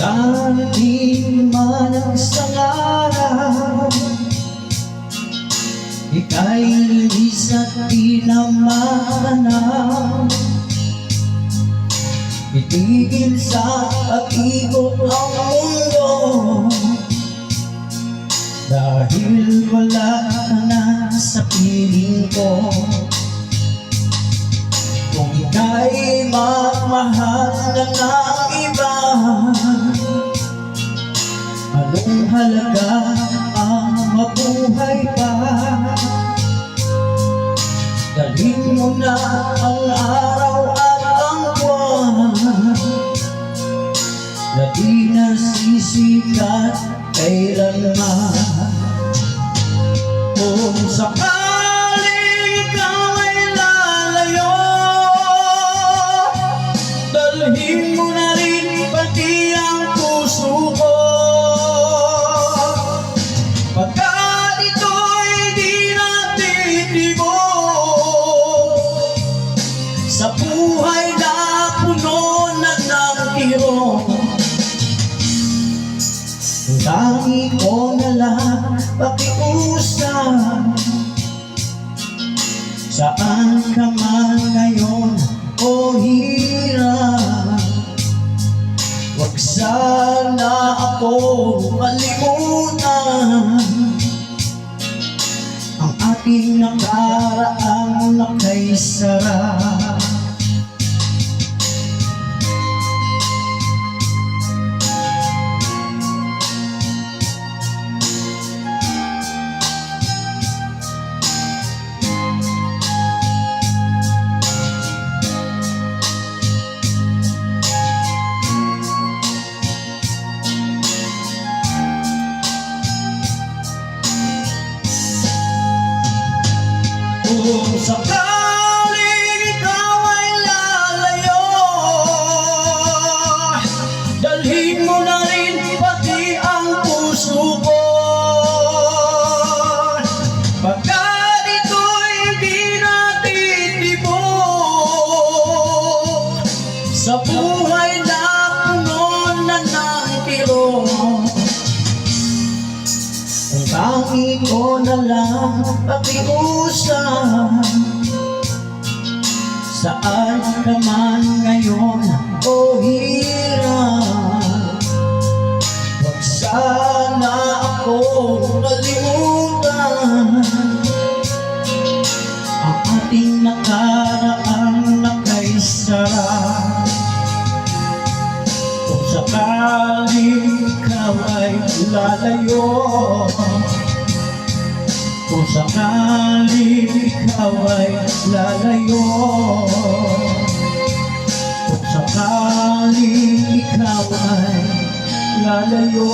Darating man ang isang araw, ika'y linis at di na matanaw. Itigil sa pag-ikot ang mundo, dahil wala ka na sa piling ko. Kung ika'y magmahal na ng iba, anong halaga ang mabuhay pa? Dalhin mo na ang araw at ang buwan, na di nasisikat kailanman. Kung sakaling ikaw ay lalayo, dalhin mo na rin pati ang puso ko. Pagkat ito'y di natitibo sa buhay na puno na ng kirot. Ang tangi ko na lang pakiusap, saan ka man ngayon o hirap, wag sana ako kalimutan ang ating nakaraang nakaisarap. Kung sakaling ikaw ay lalayo, dalhin mo na rin pati ang puso ko. Pagkat ito'y di natitibo sa buhay na puno na ng kirot. Ang tangi ko na lang pakiusap, saan ka man ngayon o hirap, wag sana ako kalimutan ang ating nakaraang nakaisarap. Kung sakaling ikaw ay lalayo, kung sakaling ikaw ay lalayo, kung sakaling ikaw ay lalayo,